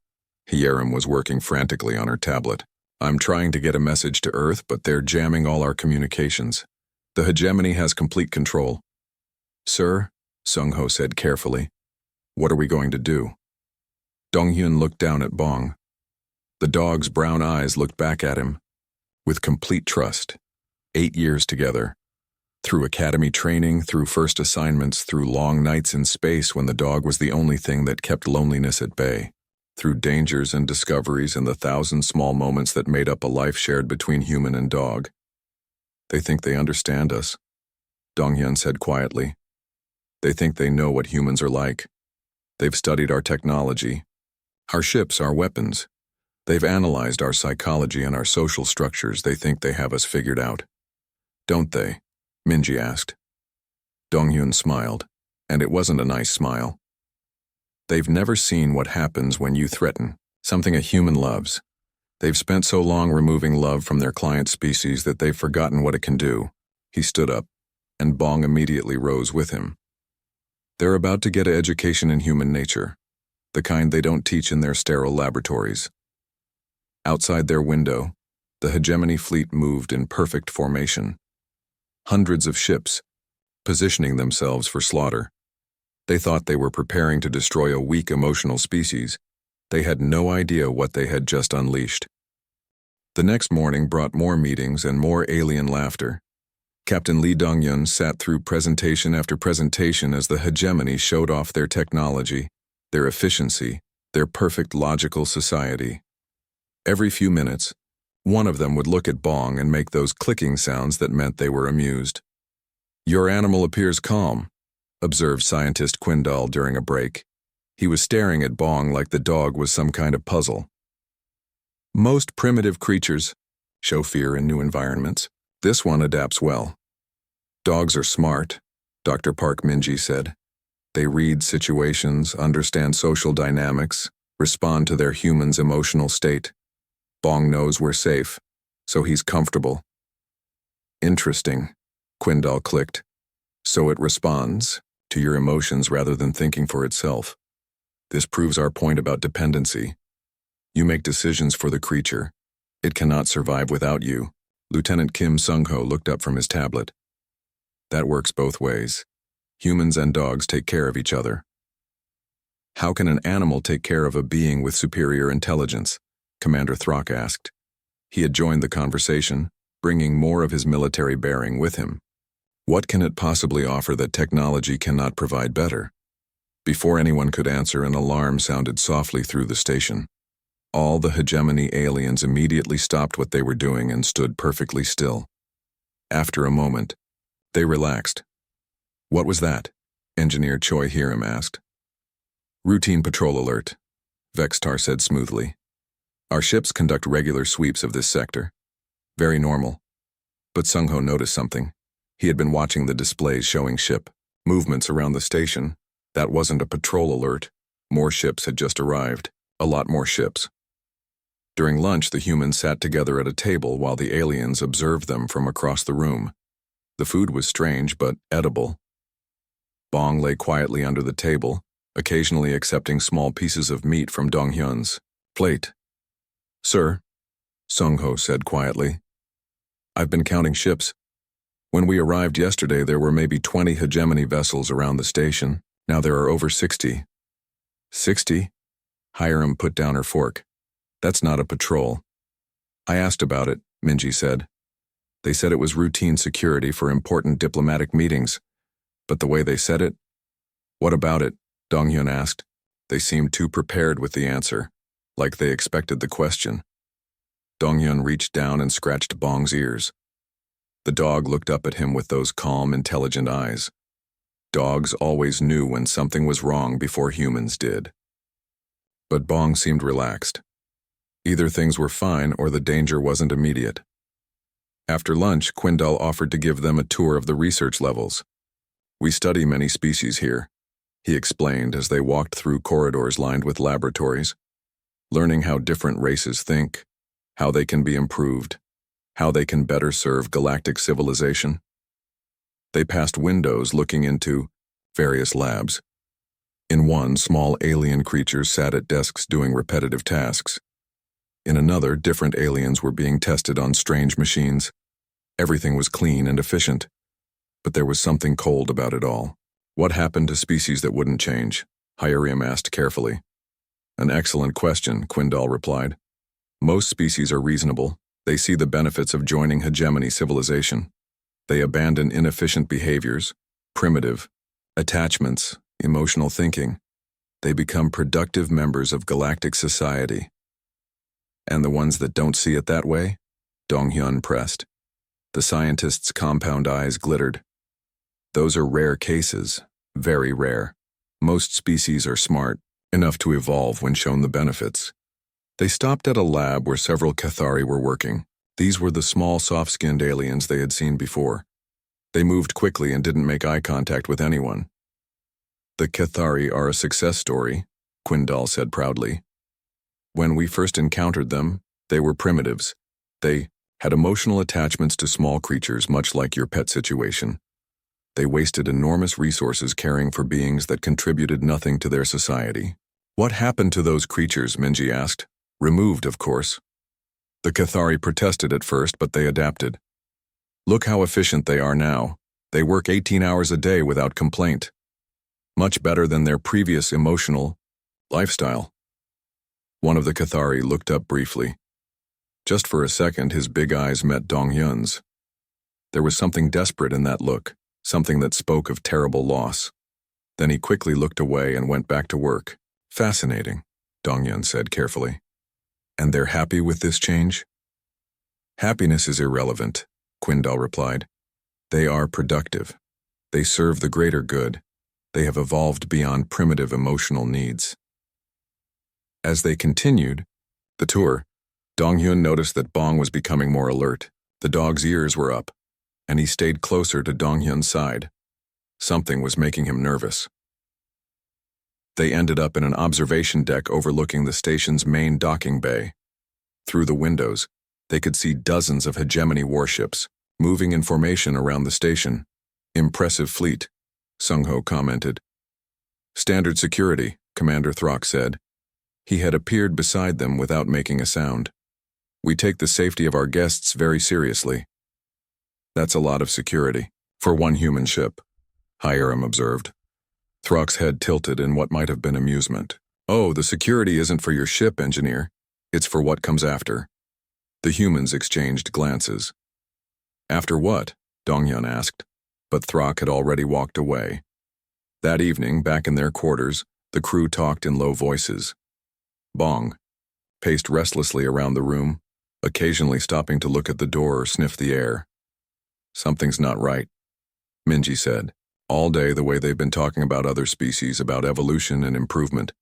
Hyerim was working frantically on her tablet. I'm trying to get a message to Earth, but they're jamming all our communications. The hegemony has complete control. Sir, Sungho said carefully, What are we going to do? Donghyun looked down at Bong. The dog's brown eyes looked back at him. With complete trust. 8 years together. Through academy training, through first assignments, through long nights in space when the dog was the only thing that kept loneliness at bay. Through dangers and discoveries and the 1,000 small moments that made up a life shared between human and dog. They think they understand us, Donghyun said quietly. They think they know what humans are like. They've studied our technology, our ships, our weapons. They've analyzed our psychology and our social structures. They think they have us figured out. Don't they? Minji asked. Donghyun smiled, and it wasn't a nice smile. They've never seen what happens when you threaten something a human loves. They've spent so long removing love from their client species that they've forgotten what it can do. He stood up, and Bong immediately rose with him. They're about to get an education in human nature, the kind they don't teach in their sterile laboratories. Outside their window, the hegemony fleet moved in perfect formation. Hundreds of ships, positioning themselves for slaughter. They thought they were preparing to destroy a weak emotional species. They had no idea what they had just unleashed. The next morning brought more meetings and more alien laughter. Captain Lee Donghyun sat through presentation after presentation as the hegemony showed off their technology, their efficiency, their perfect logical society. Every few minutes, one of them would look at Bong and make those clicking sounds that meant they were amused. "Your animal appears calm," observed scientist Quindal during a break. He was staring at Bong like the dog was some kind of puzzle. "Most primitive creatures show fear in new environments. This one adapts well." "Dogs are smart," Dr. Park Minji said. "They read situations, understand social dynamics, respond to their human's emotional state. Bong knows we're safe, so he's comfortable." "Interesting," Quindal clicked. "So it responds to your emotions rather than thinking for itself. This proves our point about dependency. You make decisions for the creature. It cannot survive without you." Lieutenant Kim Sung-ho looked up from his tablet. "That works both ways. Humans and dogs take care of each other." "How can an animal take care of a being with superior intelligence?" Commander Throck asked. He had joined the conversation, bringing more of his military bearing with him. "What can it possibly offer that technology cannot provide better?" Before anyone could answer, an alarm sounded softly through the station. All the hegemony aliens immediately stopped what they were doing and stood perfectly still. After a moment, they relaxed. "What was that?" Engineer Choi Hiram asked. "Routine patrol alert," Vextar said smoothly. "Our ships conduct regular sweeps of this sector. Very normal." But Sung-ho noticed something. He had been watching the displays showing ship movements around the station. That wasn't a patrol alert. More ships had just arrived. A lot more ships. During lunch, the humans sat together at a table while the aliens observed them from across the room. The food was strange but edible. Bong lay quietly under the table, occasionally accepting small pieces of meat from Donghyun's plate. "Sir," Sung-ho said quietly, "I've been counting ships. When we arrived yesterday, there were maybe 20 hegemony vessels around the station. Now there are over 60. 60? Hiram put down her fork. "That's not a patrol." "I asked about it," Minji said. "They said it was routine security for important diplomatic meetings. But the way they said it—" "What about it?" Donghyun asked. They seemed too prepared with the answer, like they expected the question. Donghyun reached down and scratched Bong's ears. The dog looked up at him with those calm, intelligent eyes. Dogs always knew when something was wrong before humans did. But Bong seemed relaxed. Either things were fine or the danger wasn't immediate. After lunch, Quindal offered to give them a tour of the research levels. "We study many species here," he explained as they walked through corridors lined with laboratories, learning how different races think, how they can be improved, how they can better serve galactic civilization. They passed windows looking into various labs. In one, small alien creatures sat at desks doing repetitive tasks. In another, different aliens were being tested on strange machines. Everything was clean and efficient. But there was something cold about it all. What happened to species that wouldn't change? Hiram asked carefully. An excellent question, Quindal replied. Most species are reasonable. They see the benefits of joining hegemony civilization. They abandon inefficient behaviors, primitive, attachments, emotional thinking. They become productive members of galactic society. And the ones that don't see it that way? Donghyun pressed. The scientist's compound eyes glittered. Those are rare cases, very rare. Most species are smart, enough to evolve when shown the benefits. They stopped at a lab where several Cathari were working. These were the small, soft-skinned aliens they had seen before. They moved quickly and didn't make eye contact with anyone. The Cathari are a success story, Quindal said proudly. When we first encountered them, they were primitives. They had emotional attachments to small creatures, much like your pet situation. They wasted enormous resources caring for beings that contributed nothing to their society. What happened to those creatures, Minji asked. Removed, of course. The Cathari protested at first, but they adapted. Look how efficient they are now. They work 18 hours a day without complaint. Much better than their previous emotional lifestyle. One of the Cathari looked up briefly. Just for a second, his big eyes met Donghyun's. There was something desperate in that look, something that spoke of terrible loss. Then he quickly looked away and went back to work. Fascinating, Donghyun said carefully. And they're happy with this change? Happiness is irrelevant, Quindal replied. They are productive. They serve the greater good. They have evolved beyond primitive emotional needs. As they continued the tour, Donghyun noticed that Bong was becoming more alert. The dog's ears were up, and he stayed closer to Donghyun's side. Something was making him nervous. They ended up in an observation deck overlooking the station's main docking bay. Through the windows, they could see dozens of hegemony warships, moving in formation around the station. Impressive fleet, Sung-ho commented. Standard security, Commander Throck said. He had appeared beside them without making a sound. We take the safety of our guests very seriously. That's a lot of security, for one human ship, Hiram observed. Throck's head tilted in what might have been amusement. Oh, the security isn't for your ship, engineer. It's for what comes after. The humans exchanged glances. After what? Donghyun asked, but Throck had already walked away. That evening, back in their quarters, the crew talked in low voices. Bong paced restlessly around the room, occasionally stopping to look at the door or sniff the air. Something's not right, Minji said. All day the way they've been talking about other species, about evolution and improvement.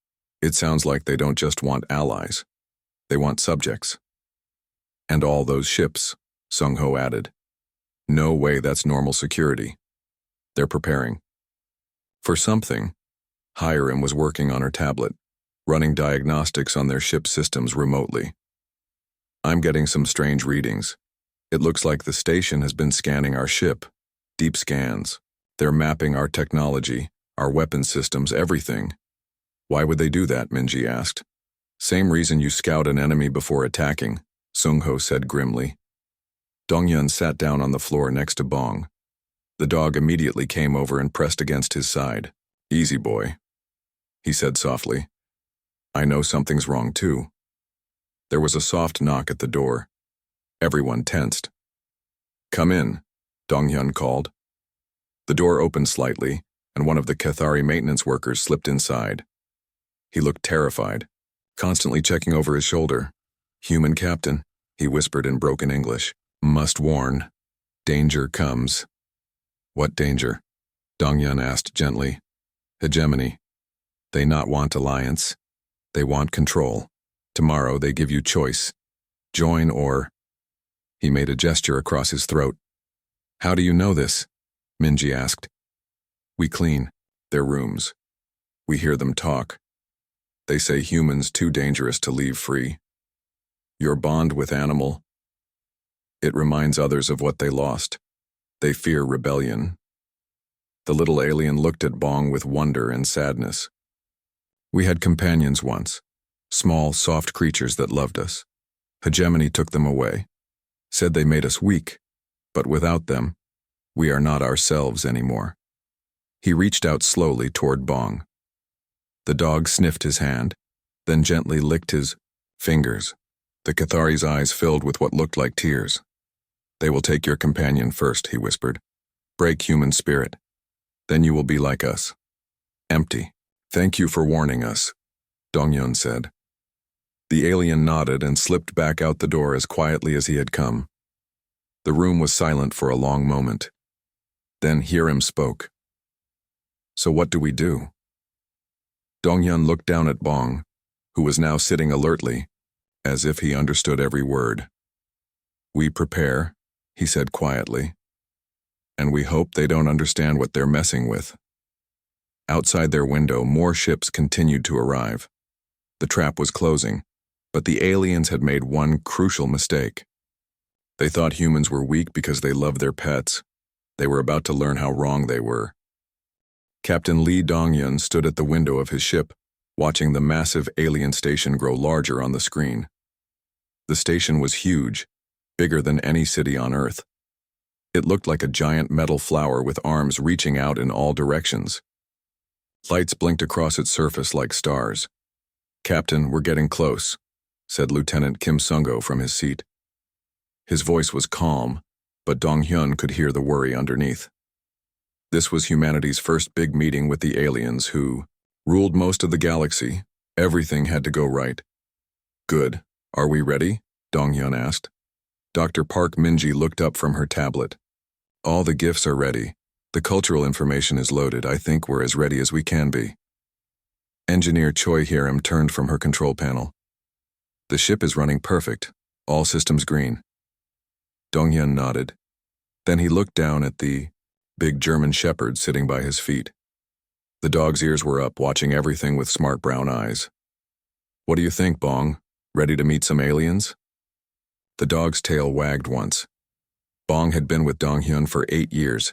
It sounds like they don't just want allies. They want subjects. And all those ships, Sung-ho added. No way that's normal security. They're preparing. For something, Hiram was working on her tablet, running diagnostics on their ship systems remotely. I'm getting some strange readings. It looks like the station has been scanning our ship. Deep scans. They're mapping our technology, our weapon systems, everything. Why would they do that, Minji asked. Same reason you scout an enemy before attacking, Sung-ho said grimly. Donghyun sat down on the floor next to Bong. The dog immediately came over and pressed against his side. Easy, boy, he said softly. I know something's wrong, too. There was a soft knock at the door. Everyone tensed. Come in, Donghyun called. The door opened slightly, and one of the Cathari maintenance workers slipped inside. He looked terrified, constantly checking over his shoulder. Human captain, he whispered in broken English. Must warn. Danger comes. What danger? Donghyun asked gently. Hegemony. They not want alliance. They want control. Tomorrow they give you choice. Join or... He made a gesture across his throat. How do you know this? Minji asked. We clean their rooms. We hear them talk. They say humans too dangerous to leave free. Your bond with animal. It reminds others of what they lost. They fear rebellion. The little alien looked at Bong with wonder and sadness. We had companions once, small, soft creatures that loved us. Hegemony took them away, said they made us weak, but without them, we are not ourselves anymore. He reached out slowly toward Bong. The dog sniffed his hand, then gently licked his fingers. The Cathari's eyes filled with what looked like tears. "They will take your companion first," he whispered. "Break human spirit. Then you will be like us. Empty." "Thank you for warning us," Dongyun said. The alien nodded and slipped back out the door as quietly as he had come. The room was silent for a long moment. Then Hiram spoke. "So what do we do?" Dongyun looked down at Bong, who was now sitting alertly, as if he understood every word. "We prepare," he said quietly, "and we hope they don't understand what they're messing with." Outside their window, more ships continued to arrive. The trap was closing, but the aliens had made one crucial mistake. They thought humans were weak because they loved their pets. They were about to learn how wrong they were. Captain Lee Dongyun stood at the window of his ship, watching the massive alien station grow larger on the screen. The station was huge, bigger than any city on Earth. It looked like a giant metal flower with arms reaching out in all directions. Lights blinked across its surface like stars. "Captain, we're getting close," said Lieutenant Kim Sungo from his seat. His voice was calm, but Dong-hyun could hear the worry underneath. This was humanity's first big meeting with the aliens who ruled most of the galaxy. Everything had to go right. "Good. Are we ready?" Dong-hyun asked. Dr. Park Minji looked up from her tablet. "All the gifts are ready. The cultural information is loaded. I think we're as ready as we can be." Engineer Choi Hiram turned from her control panel. "The ship is running perfect. All systems green." Dong-hyun nodded. Then he looked down at the big German shepherd sitting by his feet. The dog's ears were up, watching everything with smart brown eyes. "What do you think, Bong? Ready to meet some aliens?" The dog's tail wagged once. Bong had been with Dong-hyun for 8 years.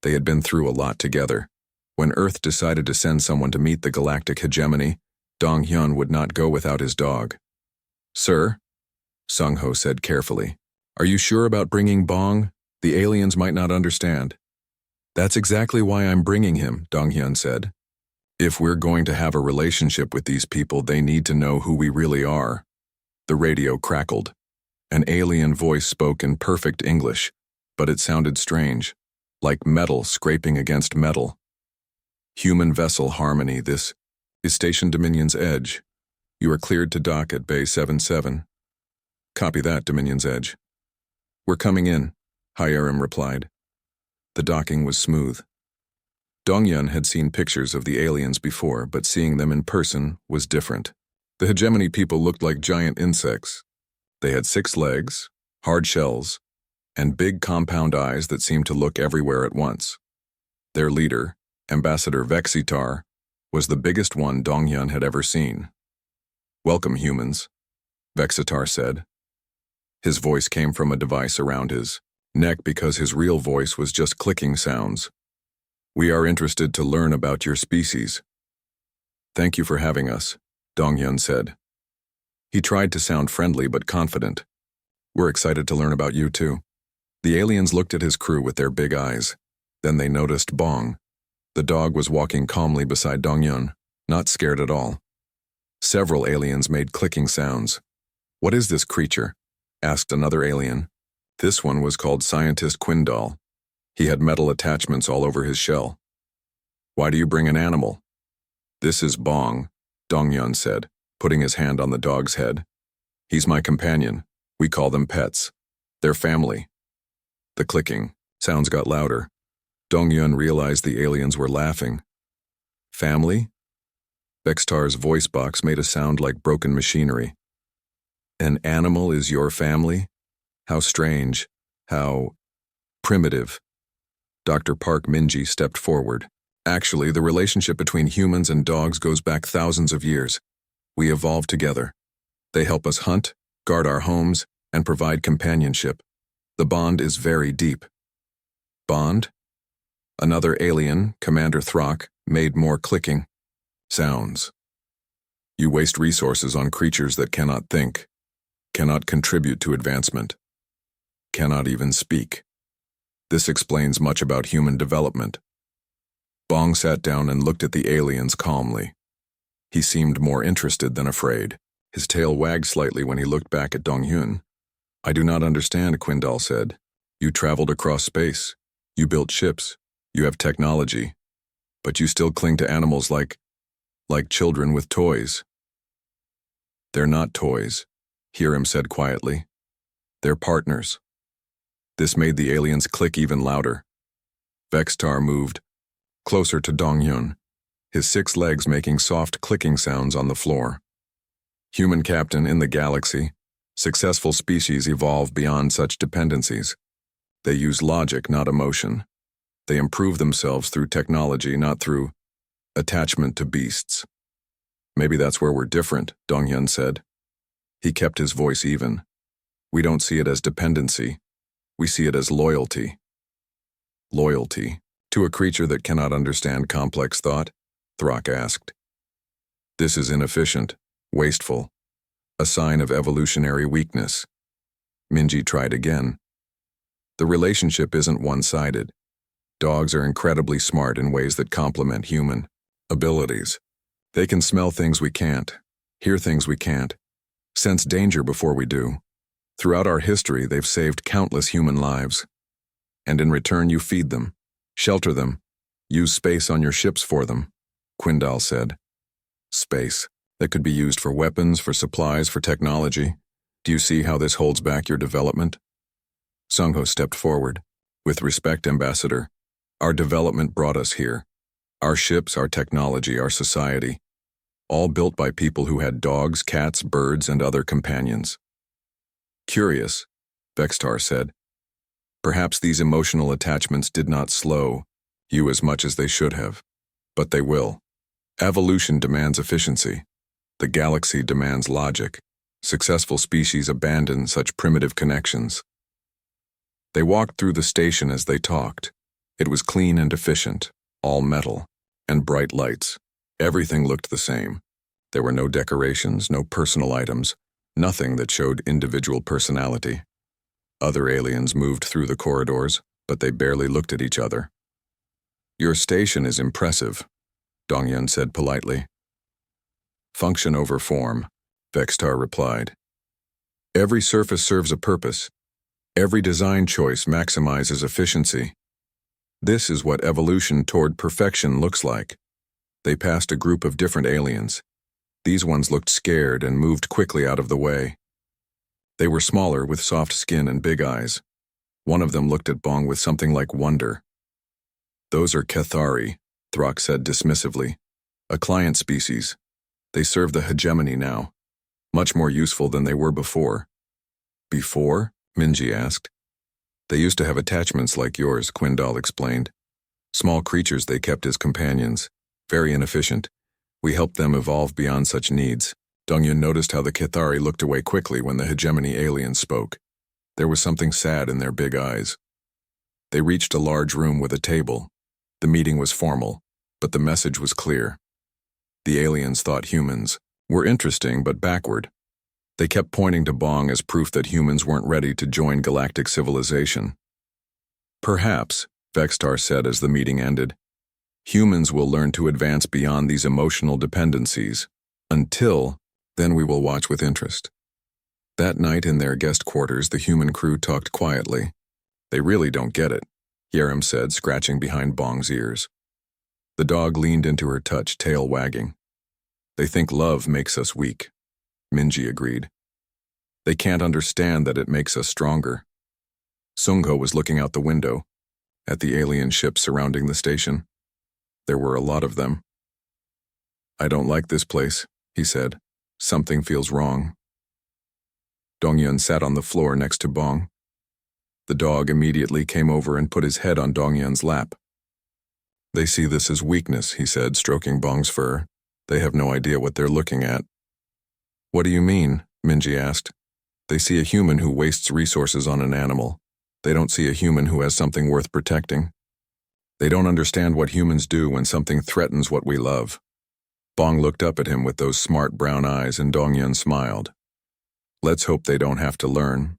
They had been through a lot together. When Earth decided to send someone to meet the galactic hegemony, Dong-hyun would not go without his dog. "Sir," Sung-ho said carefully, "are you sure about bringing Bong? The aliens might not understand." "That's exactly why I'm bringing him," Dong-hyun said. "If we're going to have a relationship with these people, they need to know who we really are." The radio crackled. An alien voice spoke in perfect English, but it sounded strange, like metal scraping against metal. "Human vessel Harmony, this is Station Dominion's Edge. You are cleared to dock at Bay 77. "Copy that, Dominion's Edge." "We're coming in," Hiram replied. The docking was smooth. Dongyun had seen pictures of the aliens before, but seeing them in person was different. The hegemony people looked like giant insects. They had 6 legs, hard shells, and big compound eyes that seemed to look everywhere at once. Their leader, Ambassador Vexitar, was the biggest one Dongyun had ever seen. "Welcome, humans," Vexitar said. His voice came from a device around his neck because his real voice was just clicking sounds. "We are interested to learn about your species." "Thank you for having us," Dongyun said. He tried to sound friendly but confident. "We're excited to learn about you too." The aliens looked at his crew with their big eyes. Then they noticed Bong. The dog was walking calmly beside Dongyun, not scared at all. Several aliens made clicking sounds. "What is this creature?" asked another alien. This one was called Scientist Quindal. He had metal attachments all over his shell. "Why do you bring an animal?" "This is Bong," Dongyun said, putting his hand on the dog's head. "He's my companion. We call them pets. They're family." The clicking sounds got louder. Dongyun realized the aliens were laughing. "Family?" Vexitar's voice box made a sound like broken machinery. "An animal is your family? How strange. How primitive." Dr. Park Minji stepped forward. "Actually, the relationship between humans and dogs goes back thousands of years. We evolved together. They help us hunt, guard our homes, and provide companionship. The bond is very deep." "Bond?" Another alien, Commander Throck, made more clicking sounds. "You waste resources on creatures that cannot think, cannot contribute to advancement, cannot even speak. This explains much about human development." Bong sat down and looked at the aliens calmly. He seemed more interested than afraid. His tail wagged slightly when he looked back at Dong-hyun. "I do not understand," Quindal said. "You traveled across space. You built ships. You have technology. But you still cling to animals like children with toys." "They're not toys," Hiram said quietly. "They're partners." This made the aliens click even louder. Vextar moved closer to Dong-hyun, his 6 legs making soft clicking sounds on the floor. "Human captain in the galaxy, successful species evolve beyond such dependencies. They use logic, not emotion. They improve themselves through technology, not through attachment to beasts." "Maybe that's where we're different," Dong-hyun said. He kept his voice even. "We don't see it as dependency. We see it as loyalty." "Loyalty to a creature that cannot understand complex thought?" Throck asked. "This is inefficient, wasteful, a sign of evolutionary weakness." Minji tried again. "The relationship isn't one-sided. Dogs are incredibly smart in ways that complement human abilities. They can smell things we can't, hear things we can't, sense danger before we do. Throughout our history, they've saved countless human lives. And in return, you feed them, shelter them, use space on your ships for them," Quindal said. "Space that could be used for weapons, for supplies, for technology. Do you see how this holds back your development?" Sungho stepped forward. "With respect, Ambassador, our development brought us here. Our ships, our technology, our society, all built by people who had dogs, cats, birds, and other companions." "Curious," Vextar said. "Perhaps these emotional attachments did not slow you as much as they should have. But they will. Evolution demands efficiency. The galaxy demands logic. Successful species abandon such primitive connections." They walked through the station as they talked. It was clean and efficient, all metal, and bright lights. Everything looked the same. There were no decorations, no personal items, nothing that showed individual personality. Other aliens moved through the corridors, but they barely looked at each other. "Your station is impressive," Dong-hyun said politely. "Function over form," Vextar replied. "Every surface serves a purpose. Every design choice maximizes efficiency. This is what evolution toward perfection looks like." They passed a group of different aliens. These ones looked scared and moved quickly out of the way. They were smaller, with soft skin and big eyes. One of them looked at Bong with something like wonder. "Those are Cathari," Throck said dismissively. "A client species. They serve the hegemony now. Much more useful than they were before." "Before?" Minji asked. "They used to have attachments like yours," Quindal explained. "Small creatures they kept as companions. Very inefficient. We helped them evolve beyond such needs." Dong-hyun noticed how the Cathari looked away quickly when the hegemony aliens spoke. There was something sad in their big eyes. They reached a large room with a table. The meeting was formal, but the message was clear. The aliens thought humans were interesting but backward. They kept pointing to Bong as proof that humans weren't ready to join galactic civilization. "Perhaps," Vextar said as the meeting ended, "humans will learn to advance beyond these emotional dependencies. Until then, we will watch with interest." That night in their guest quarters, the human crew talked quietly. "They really don't get it," Hiram said, scratching behind Bong's ears. The dog leaned into her touch, tail wagging. "They think love makes us weak," Minji agreed. "They can't understand that it makes us stronger." Sungho was looking out the window, at the alien ships surrounding the station. There were a lot of them. "I don't like this place," he said. "Something feels wrong." Dong-hyun sat on the floor next to Bong. The dog immediately came over and put his head on Dong-hyun's lap. "They see this as weakness," he said, stroking Bong's fur. "They have no idea what they're looking at." "What do you mean?" Minji asked. "They see a human who wastes resources on an animal. They don't see a human who has something worth protecting. They don't understand what humans do when something threatens what we love." Bong looked up at him with those smart brown eyes, and Dong-hyun smiled. "Let's hope they don't have to learn."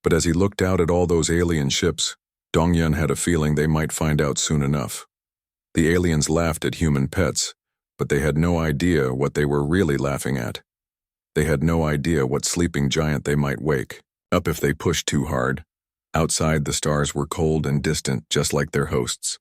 But as he looked out at all those alien ships, Dong-hyun had a feeling they might find out soon enough. The aliens laughed at human pets, but they had no idea what they were really laughing at. They had no idea what sleeping giant they might wake up if they pushed too hard. Outside, the stars were cold and distant, just like their hosts.